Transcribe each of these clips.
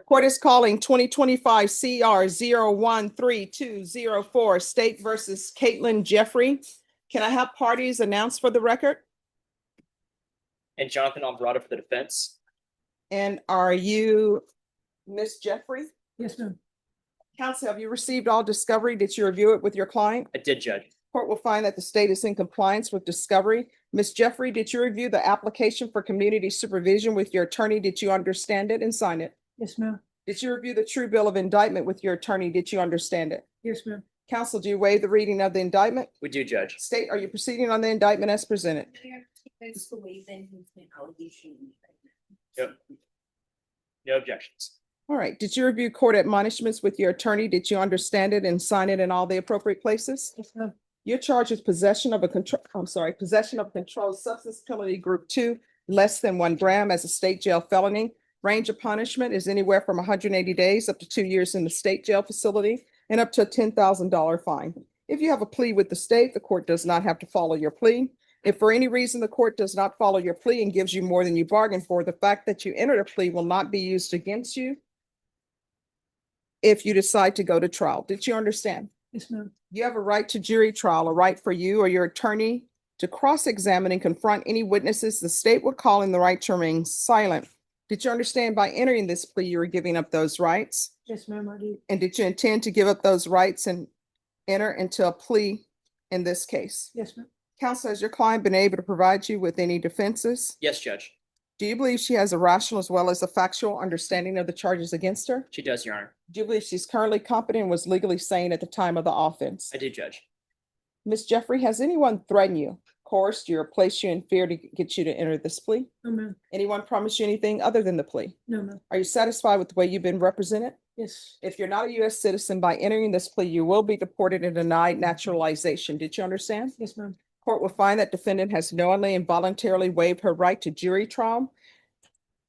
Court is calling 2025 CR 013204 State versus Caitlin Jeffrey. Can I have parties announced for the record? And Jonathan Alvarado for the defense. And are you Miss Jeffrey? Yes, ma'am. Counsel, have you received all discovery? Did you review it with your client? I did, Judge. Court will find that the state is in compliance with discovery. Ms. Jeffrey, did you review the application for community supervision with your attorney? Did you understand it and sign it? Yes, ma'am. Did you review the true bill of indictment with your attorney? Did you understand it? Yes, ma'am. Counsel, do you waive the reading of the indictment? We do, Judge. State, are you proceeding on the indictment as presented? Yep. No objections. All right. Did you review court admonishments with your attorney? Did you understand it and sign it in all the appropriate places? Yes, ma'am. You're charged with possession of a possession of controlled substance penalty group 2, less than 1 gram as a state jail felony. Range of punishment is anywhere from 180 days up to 2 years in the state jail facility and up to a $10,000 fine. If you have a plea with the state, the court does not have to follow your plea. If for any reason the court does not follow your plea and gives you more than you bargained for, the fact that you entered a plea will not be used against you if you decide to go to trial. Did you understand? Yes, ma'am. You have a right to jury trial, a right for you or your attorney to cross-examine and confront any witnesses the state would call in the right to remain silent. Did you understand by entering this plea, you were giving up those rights? Yes, ma'am, I do. And did you intend to give up those rights and enter into a plea in this case? Yes, ma'am. Counsel, has your client been able to provide you with any defenses? Yes, Judge. Do you believe she has a rational as well as a factual understanding of the charges against her? She does, Your Honor. Do you believe she's currently competent and was legally sane at the time of the offense? I do, Judge. Ms. Jeffrey, has anyone threatened you, coerced you, or placed you in fear to get you to enter this plea? No, ma'am. Anyone promised you anything other than the plea? No, ma'am. Are you satisfied with the way you've been represented? Yes. If you're not a U.S. citizen, by entering this plea, you will be deported and denied naturalization. Did you understand? Yes, ma'am. Court will find that defendant has knowingly and voluntarily waived her right to jury trial.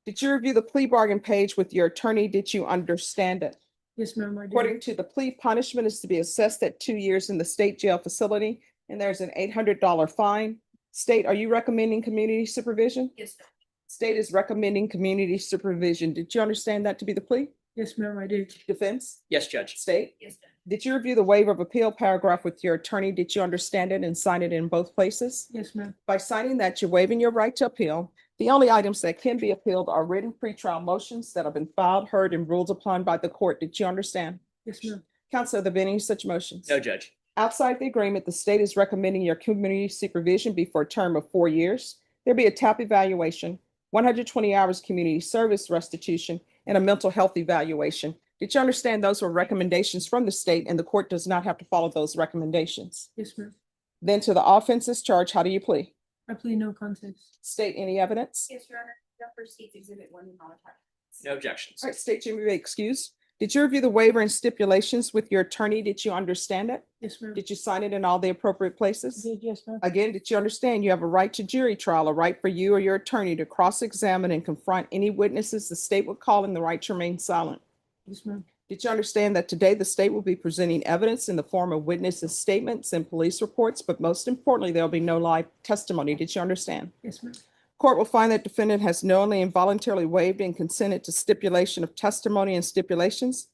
Did you review the plea bargain page with your attorney? Did you understand it? Yes, ma'am, I do. According to the plea, punishment is to be assessed at 2 years in the state jail facility, and there's an $800 fine. State, are you recommending community supervision? Yes, ma'am. State is recommending community supervision. Did you understand that to be the plea? Yes, ma'am, I do. Defense? Yes, Judge. State? Yes, ma'am. Did you review the waiver of appeal paragraph with your attorney? Did you understand it and sign it in both places? Yes, ma'am. By signing that, you're waiving your right to appeal. The only items that can be appealed are written pretrial motions that have been filed, heard, and ruled upon by the court. Did you understand? Yes, ma'am. Counsel, have there been any such motions? No, Judge. Outside the agreement, the state is recommending your community supervision be for a term of 4 years. There'll be a TAP evaluation, 120 hours community service restitution, and a mental health evaluation. Did you understand those were recommendations from the state and the court does not have to follow those recommendations? Yes, ma'am. Then to the offenses charge, how do you plead? I plead no contest. State any evidence? Yes, Your Honor. Upper States Exhibit 1 in all attachments. No objections. All right, state, you may be excused. Did you review the waiver and stipulations with your attorney? Did you understand it? Yes, ma'am. Did you sign it in all the appropriate places? Yes, ma'am. Again, did you understand you have a right to jury trial, a right for you or your attorney to cross-examine and confront any witnesses the state would call in the right to remain silent? Yes, ma'am. Did you understand that today the state will be presenting evidence in the form of witnesses' statements and police reports, but most importantly, there'll be no live testimony? Did you understand? Yes, ma'am. Court will find that defendant has knowingly and voluntarily waived and consented to stipulation of testimony and stipulations.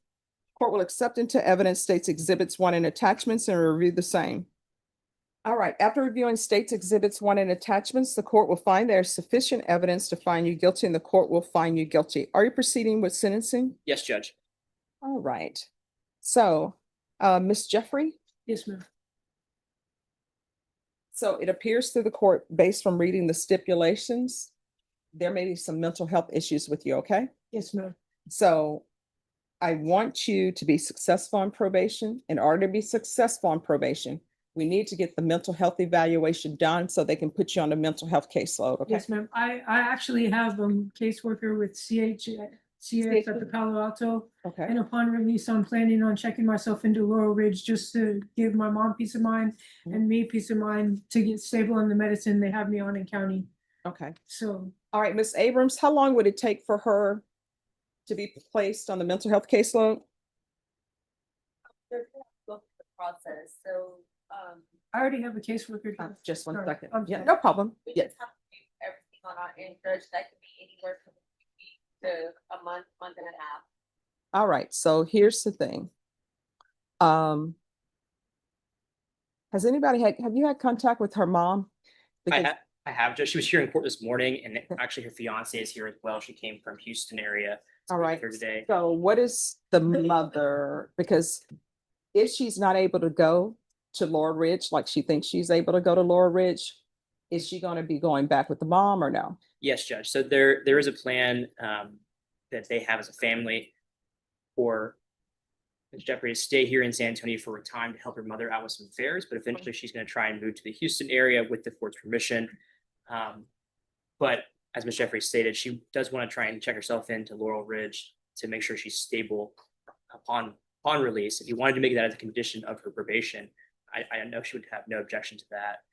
Court will accept into evidence states exhibits 1 and attachments and review the same. All right, after reviewing states exhibits 1 and attachments, the court will find there is sufficient evidence to find you guilty and the court will find you guilty. Are you proceeding with sentencing? Yes, Judge. All right. So, Ms. Jeffrey, Yes, ma'am. so it appears to the court, based from reading the stipulations, there may be some mental health issues with you, okay? Yes, ma'am. So I want you to be successful on probation. In order to be successful on probation, we need to get the mental health evaluation done so they can put you on a mental health caseload, okay? Yes, ma'am. I actually have caseworker with CX at the Palo Alto. Okay, And upon release, I'm planning on checking myself into Laurel Ridge just to give my mom peace of mind and me peace of mind to get stable on the medicine they have me on in county. okay. So All right, Ms. Abrams, how long would it take for her to be placed on the mental health caseload? They're gonna go through the process, so, I already have a caseworker. Just one Sorry, second. I'm Yeah, sorry. no problem. we Yeah, just have to do everything on our end, Judge. That could be anywhere from a week to a month, month and a half. All right, so here's the thing. Um, have you had contact with her mom? Because, I have just, she was here in court this morning and actually her fiance is here as well. She came from Houston area. to all be right, Here today. so what is the mother, because if she's not able to go to Laurel Ridge, like she thinks she's able to go to Laurel Ridge, is she gonna be going back with the mom or no? Yes, Judge. So there is a plan that they have as a family for Ms. Jeffrey to stay here in San Antonio for a time to help her mother out with some affairs, but eventually she's going to try and move to the Houston area with the court's permission. But as Ms. Jeffrey stated, she does want to try and check herself into Laurel Ridge to make sure she's stable upon release. If you wanted to make that as a condition of her probation, I know she would have no objection to that.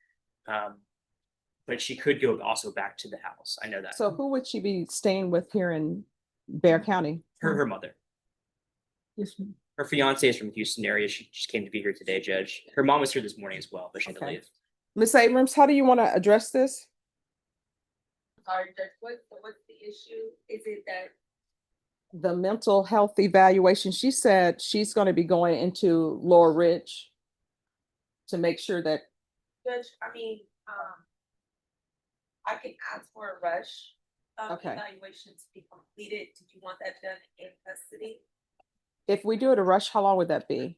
But she could go also back to the house. I know that. So who would she be staying with here in Bear County? Her mother. Yes, ma'am. Her fiance is from the Houston area. She just came to be here today, Judge. Her mom was here this morning as well, but she had to Okay. leave. Ms. Abrams, how do you want to address this? Sorry, Judge, what's the issue? Is it that The mental health evaluation, she said she's going to be going into Laurel Ridge to make sure that, Judge, I can ask for a rush of Okay. evaluation to be completed. Did you want that done in custody? if we do it a rush, how long would that be?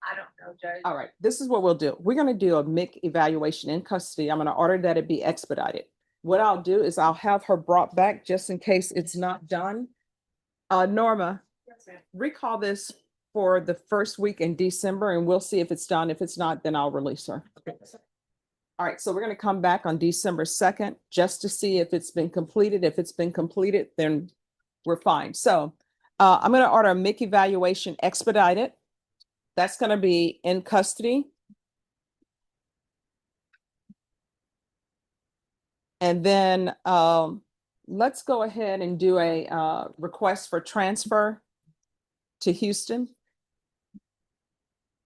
I don't know, Judge. All right, this is what we'll do. We're gonna do a MIC evaluation in custody. I'm gonna order that it be expedited. What I'll do is I'll have her brought back just in case it's not done. Norma, Yes, ma'am. recall this for the first week in December and we'll see if it's done. If it's not, then I'll release her. All right, so we're gonna come back on December 2nd just to see if it's been completed. If it's been completed, then we're fine. So I'm gonna order a MIC evaluation expedited. That's gonna be in custody. And then let's go ahead and do a request for transfer to Houston.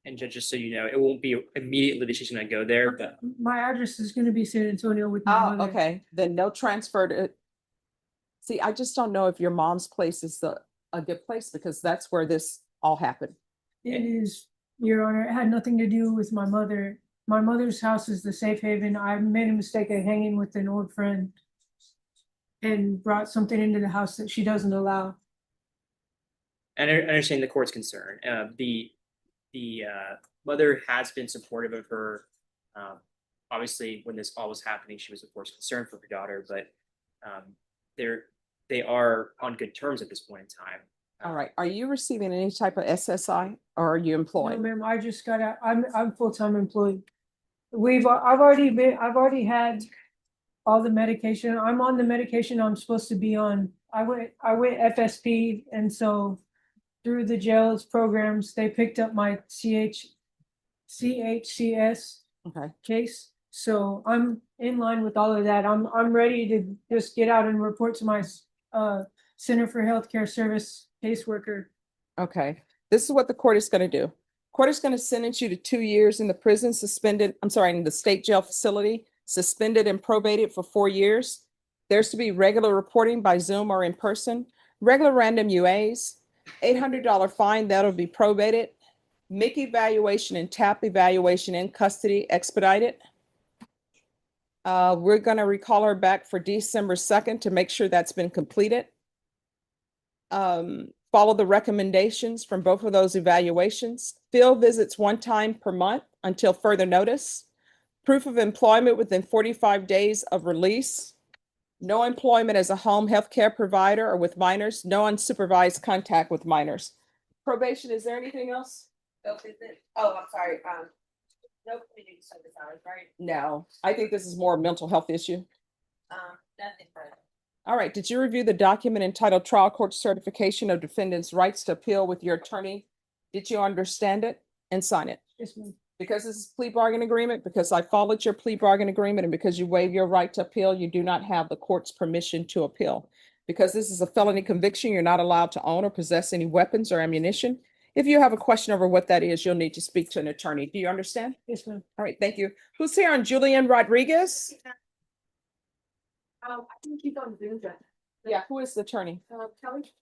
And Judge, just so you know, it won't be immediately that she's going to go there, but My address is gonna be San Antonio with my Oh, mother. okay, then no transfer to. See, I just don't know if your mom's place is a good place because that's where this all happened. It is, Your Honor, it had nothing to do with my mother. My mother's house is the safe haven. I made a mistake of hanging with an old friend and brought something into the house that she doesn't allow. and I understand the court's concern. The mother has been supportive of her. Obviously, when this all was happening, she was of course concerned for her daughter, but they are on good terms at this point in time. All right, are you receiving any type of SSI or are you No, employed? ma'am, I just got out. I'm full-time employed. I've already had all the medication. I'm on the medication I'm supposed to be on. I went FSP, and so through the jails programs, they picked up my CHCS Okay, case. So I'm in line with all of that. I'm ready to just get out and report to my Center for Healthcare Service caseworker. okay, this is what the court is gonna do. Court is gonna sentence you to 2 years in the prison suspended, I'm sorry, in the state jail facility, suspended and probated for 4 years. There's to be regular reporting by Zoom or in person, regular random UAs, $800 fine that'll be probated, MIC evaluation and TAP evaluation in custody expedited. We're gonna recall her back for December 2nd to make sure that's been completed. Follow the recommendations from both of those evaluations. Field visits 1 time per month until further notice. Proof of employment within 45 days of release. No employment as a home health care provider or with minors. No unsupervised contact with minors. Probation, is there anything else? No visit? Oh, I'm sorry, no community service hours, right? No, I think this is more a mental health issue. Nothing further. All right, did you review the document entitled Trial Court Certification of Defendant's Rights to Appeal with your attorney? Did you understand it and sign it? Yes, ma'am. Because this is plea bargain agreement, because I followed your plea bargain agreement, and because you waive your right to appeal, you do not have the court's permission to appeal. Because this is a felony conviction, you're not allowed to own or possess any weapons or ammunition. If you have a question over what that is, you'll need to speak to an attorney. Do you understand? Yes, ma'am. All right, thank you. Who's here on Julian Rodriguez? I think he's on Zoom, Judge. Yeah, who is the attorney? Kelly?